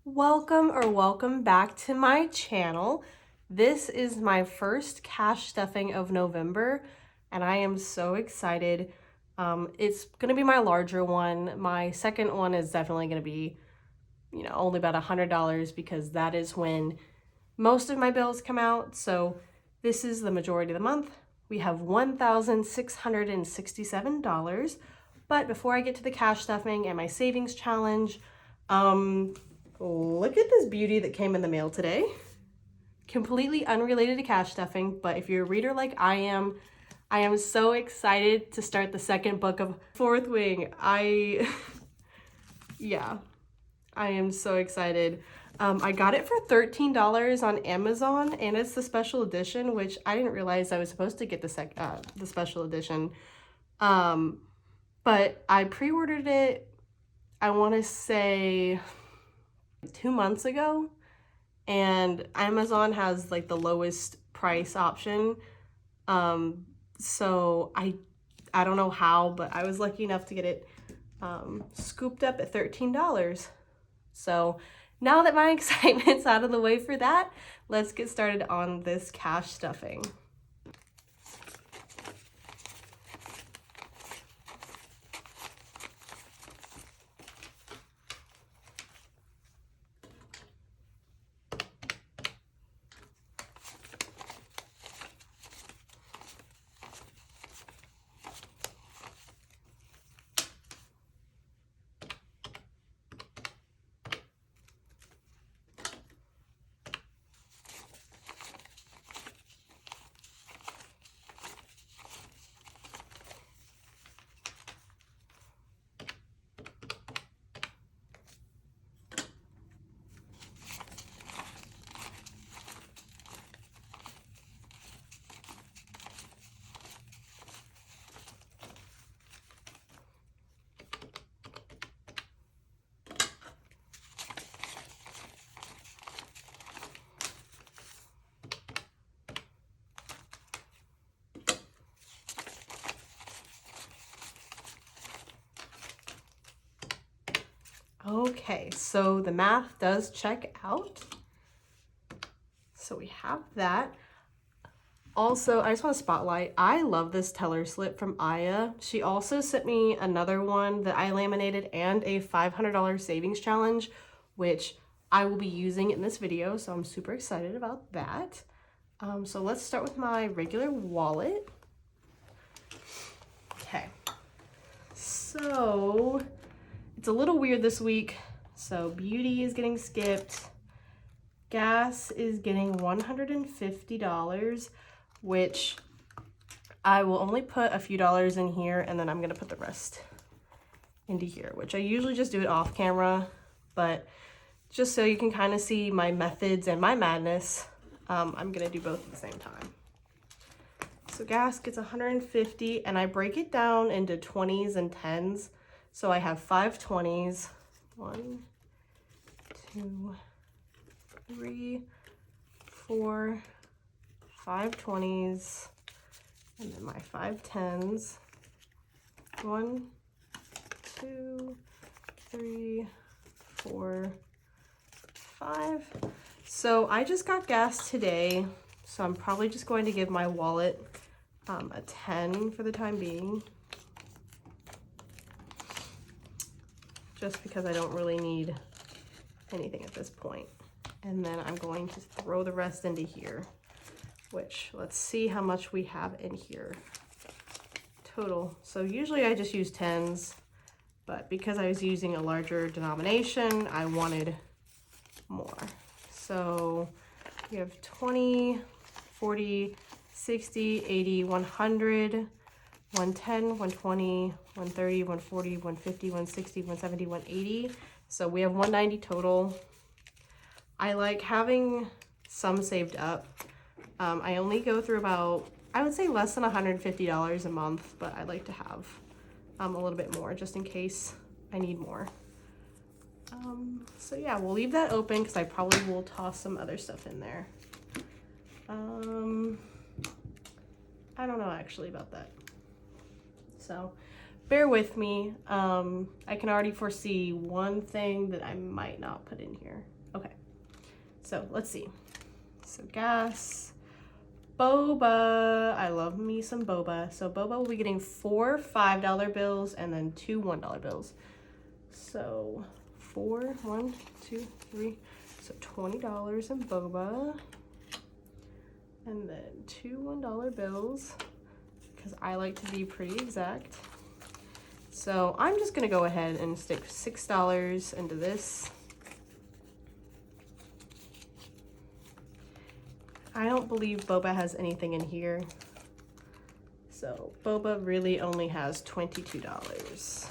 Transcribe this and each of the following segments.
Welcome back to my channel. This is my first cash stuffing of November and I am so excited. It's gonna be my larger one. My second one is definitely gonna be, only about $100 because that is when most of my bills come out. So this is the majority of the month. We have $1,667. But before I get to the cash stuffing and my savings challenge, look at this beauty that came in the mail today. Completely unrelated to cash stuffing, but if you're a reader like I am so excited to start the second book of Fourth Wing. Yeah, I am so excited. I got it for $13 on Amazon, and it's the special edition, which I didn't realize I was supposed to get the special edition. But I pre-ordered it, I want to say 2 months ago, and Amazon has like the lowest price option. So I don't know how, but I was lucky enough to get it scooped up at $13. So now that my excitement's out of the way for that, let's get started on this cash stuffing. Okay, so the math does check out. So we have that. Also, I just want to spotlight, I love this teller slip from Aya. She also sent me another one that I laminated and a $500 savings challenge, which I will be using in this video, so I'm super excited about that. So let's start with my regular wallet. Okay, so it's a little weird this week. So beauty is getting skipped. Gas is getting $150, which I will only put a few dollars in here, and then I'm gonna put the rest into here, which I usually just do it off camera, but just so you can kind of see my methods and my madness, I'm gonna do both at the same time. So gas gets 150, and I break it down into 20s and 10s. So I have 5 20s, 1, 2, 3, 4, 5 20s, and then my 5 10s. 1, 2, 3, 4, 5. So I just got gas today, so I'm probably just going to give my wallet a 10 for the time being, just because I don't really need anything at this point. And then I'm going to throw the rest into here, which, let's see how much we have in here total. So usually I just use 10s, but because I was using a larger denomination, I wanted more. So we have 20, 40, 60, 80, 100, 110, 120, 130, 140, 150, 160, 170, 180. So we have 190 total. I like having some saved up. I only go through about, I would say less than $150 a month, but I like to have a little bit more just in case I need more. So yeah, we'll leave that open because I probably will toss some other stuff in there. I don't know actually about that. So bear with me. I can already foresee one thing that I might not put in here. Okay, so let's see. So gas, boba. I love me some boba. So boba will be getting 4 $5 bills and then 2 $1 bills. So 4, 1, 2, 3. So $20 in boba. And then 2 $1 bills, because I like to be pretty exact. So I'm just gonna go ahead and stick $6 into this. I don't believe boba has anything in here. So boba really only has $22.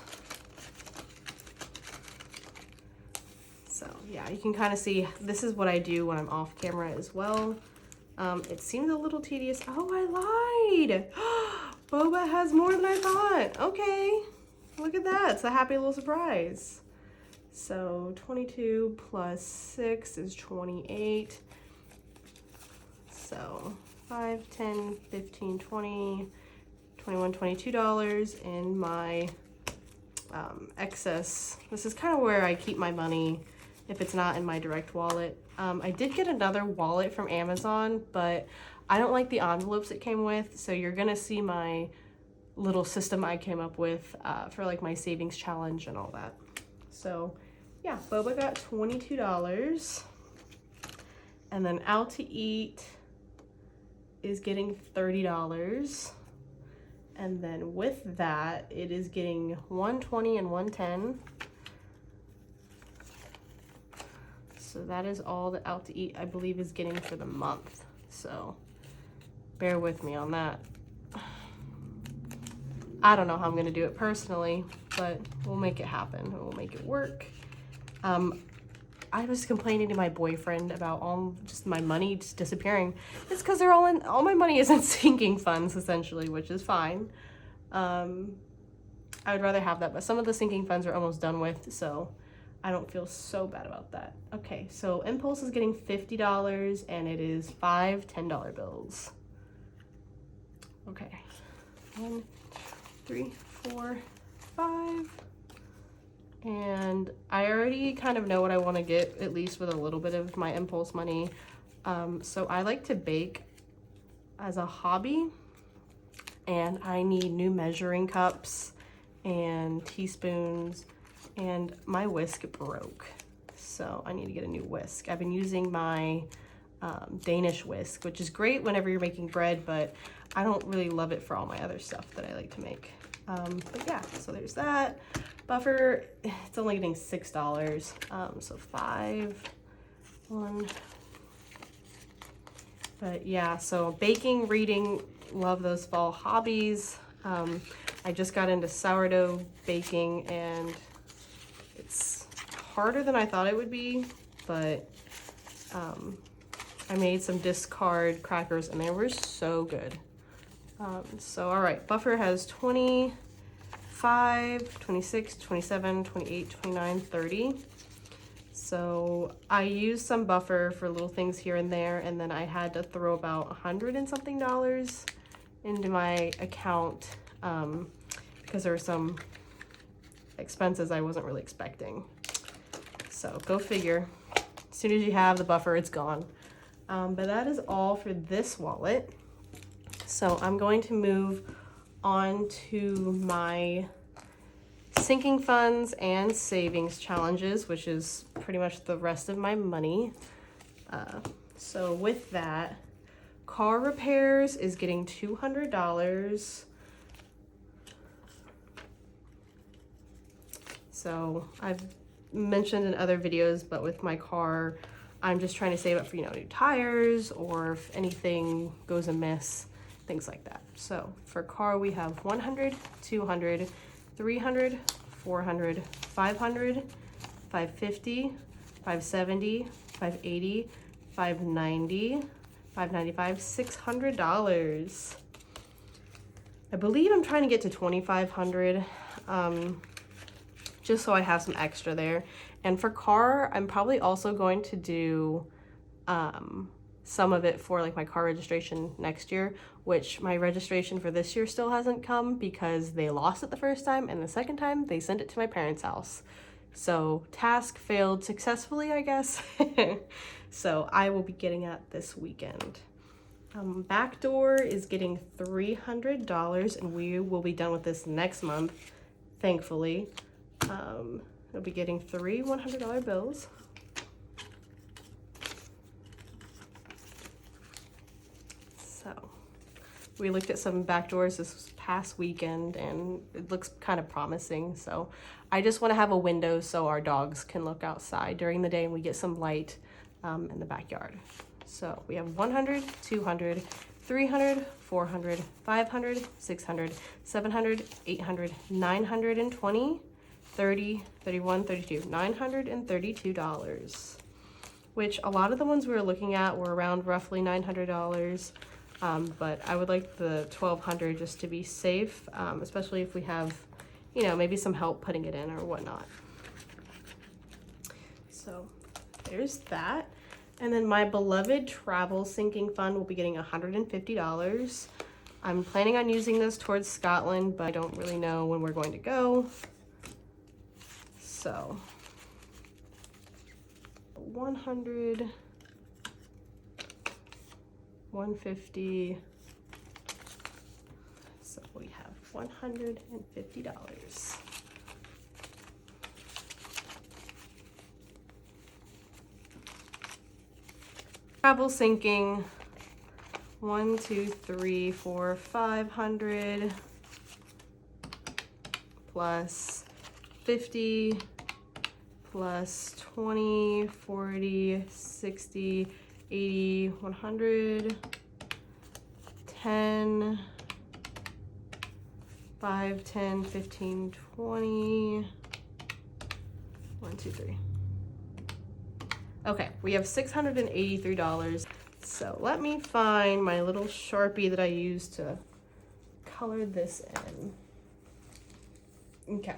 So yeah, you can kind of see this is what I do when I'm off camera as well. It seems a little tedious. Oh, I lied. Boba has more than I thought. Okay, look at that. It's a happy little surprise. So 22 plus 6 is 28. So 5, 10, 15, 20, 21, $22 in my excess. This is kind of where I keep my money if it's not in my direct wallet. I did get another wallet from Amazon, but I don't like the envelopes it came with, so you're gonna see my little system I came up with for like my savings challenge and all that. So yeah, boba got $22, and then out to eat is getting $30, and then with that it is getting $120 and $110. So that is all that out to eat I believe is getting for the month. So bear with me on that. I don't know how I'm gonna do it personally, but we'll make it happen. We'll make it work. I was complaining to my boyfriend about all just my money just disappearing. It's because all my money is in sinking funds essentially, which is fine. I would rather have that, but some of the sinking funds are almost done with, so I don't feel so bad about that. Okay, so Impulse is getting $50 and it is 5 $10 bills. Okay, 1, 3, 4, 5. And I already kind of know what I want to get, at least with a little bit of my Impulse money. So I like to bake as a hobby, and I need new measuring cups and teaspoons, and my whisk broke. So I need to get a new whisk. I've been using my Danish whisk, which is great whenever you're making bread, but I don't really love it for all my other stuff that I like to make. But yeah, so there's that. Buffer, it's only getting $6. So 5, 1. But yeah, so baking, reading, love those fall hobbies. I just got into sourdough baking and it's harder than I thought it would be, but I made some discard crackers and they were so good. So all right, Buffer has 25, 26, 27, 28, 29, 30. So I used some buffer for little things here and there, and then I had to throw about $100 and something into my account because there were some expenses I wasn't really expecting. So go figure. As soon as you have the buffer, it's gone. But that is all for this wallet. So I'm going to move on to my sinking funds and savings challenges, which is pretty much the rest of my money. So with that, car repairs is getting $200. So I've mentioned in other videos, but with my car, I'm just trying to save up for, new tires or if anything goes amiss, things like that. So for car, we have 100, 200, 300, 400, 500, 550, 570, 580, 590, 595, $600. I believe I'm trying to get to 2,500, just so I have some extra there. And for car, I'm probably also going to do some of it for like my car registration next year, which my registration for this year still hasn't come because they lost it the first time, and the second time they sent it to my parents' house. So task failed successfully, I guess. So I will be getting it this weekend. Backdoor is getting $300, and we will be done with this next month, thankfully. We'll be getting 3 $100 bills. So we looked at some backdoors this past weekend and it looks kind of promising. So I just want to have a window so our dogs can look outside during the day and we get some light in the backyard. So we have 100, 200, 300, 400, 500, 600, 700, 800, 920, 30, 31, 32, $932, which a lot of the ones we were looking at were around roughly $900. But I would like the 1200 just to be safe, especially if we have, you know, maybe some help putting it in or whatnot. So there's that. And then my beloved travel sinking fund will be getting $150. I'm planning on using this towards Scotland, but I don't really know when we're going to go. So 100, 150. So we have $150. Travel sinking, 1, 2, 3, 4, 500 plus 50 plus 20, 40, 60, 80, 100, 10, 5, 10, 15, 20, 1, 2, 3. Okay, we have $683. So let me find my little Sharpie that I used to color this in. Okay.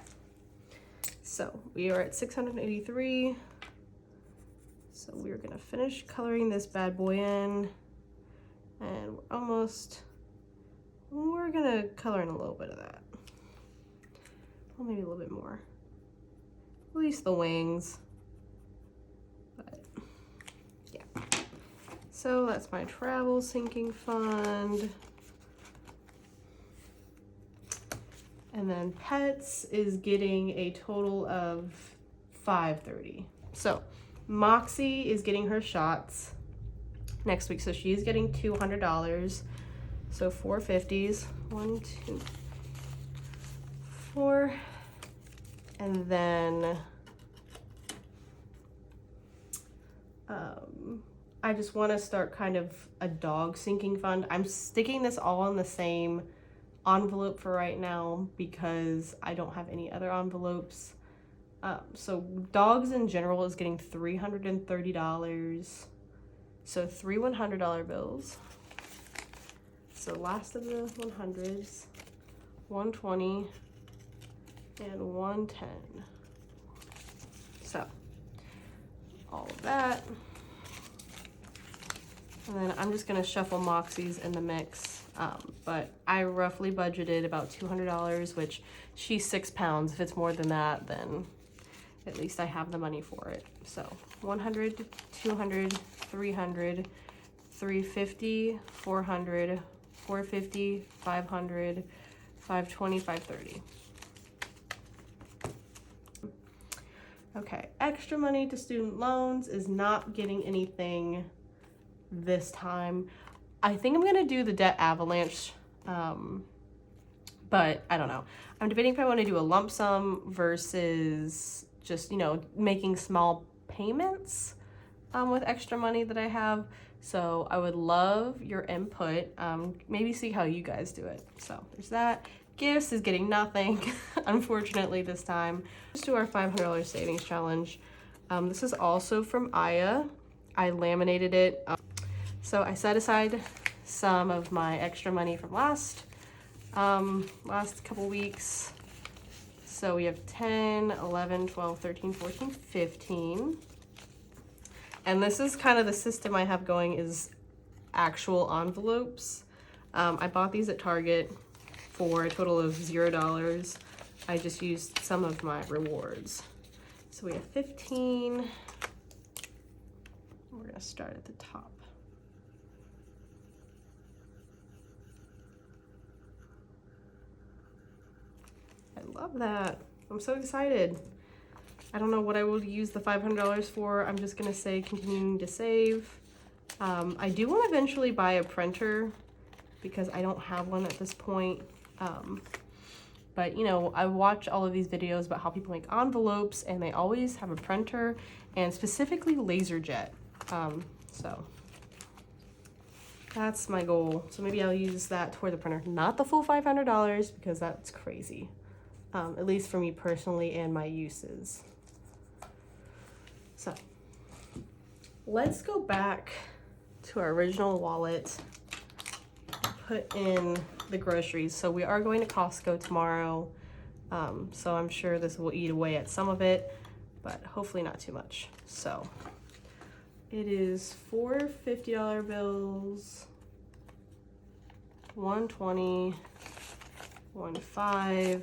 So we are at 683. So we're gonna finish coloring this bad boy in, and we're gonna color in a little bit of that. Well, maybe a little bit more. At least the wings. But yeah. So that's my travel sinking fund. And then pets is getting a total of $530. So Moxie is getting her shots next week. So she's getting $200. So 450s. 1, 2, 4. And then I just want to start kind of a dog sinking fund. I'm sticking this all in the same envelope for right now because I don't have any other envelopes. So dogs in general is getting $330. So 3 $100 bills. So last of the 100s, 120 and 110. So all of that. And then I'm just gonna shuffle Moxie's in the mix. But I roughly budgeted about $200, which she's 6 pounds. If it's more than that, then at least I have the money for it. So 100, 200, 300, 350, 400, 450, 500, 520, 530. Okay, extra money to student loans is not getting anything this time. I think I'm gonna do the debt avalanche, but I don't know. I'm debating if I want to do a lump sum versus just, you know, making small payments with extra money that I have. So I would love your input. Maybe see how you guys do it. So there's that. Gifts is getting nothing, unfortunately, this time. Let's do our $500 savings challenge. This is also from Aya. I laminated it. So I set aside some of my extra money from last couple weeks. So we have 10, 11, 12, 13, 14, 15. And this is kind of the system I have going, is actual envelopes. I bought these at Target for a total of $0. I just used some of my rewards. So we have 15. We're gonna start at the top. I love that. I'm so excited. I don't know what I will use the $500 for. I'm just gonna say continuing to save. I do want to eventually buy a printer because I don't have one at this point. But you know, I watch all of these videos about how people make envelopes and they always have a printer, and specifically LaserJet. So that's my goal. So maybe I'll use that toward the printer, not the full $500 because that's crazy. At least for me personally and my uses. So let's go back to our original wallet, put in the groceries. So we are going to Costco tomorrow. So I'm sure this will eat away at some of it, but hopefully not too much. So it is 4 $50 bills, 120, 15,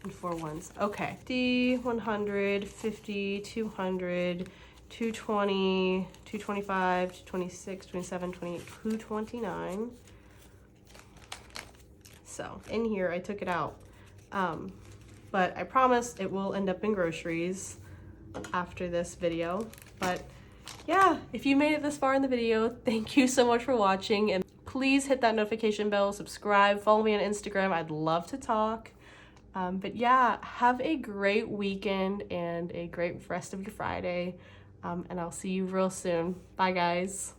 and 4 ones. Okay. 50, 100, 50, 200, 220, 225, 226, 27, 28, 229. So in here, I took it out. But I promised it will end up in groceries after this video. But yeah, if you made it this far in the video, thank you so much for watching. And please hit that notification bell, subscribe, follow me on Instagram. I'd love to talk. But yeah, have a great weekend and a great rest of your Friday. And I'll see you real soon. Bye, guys.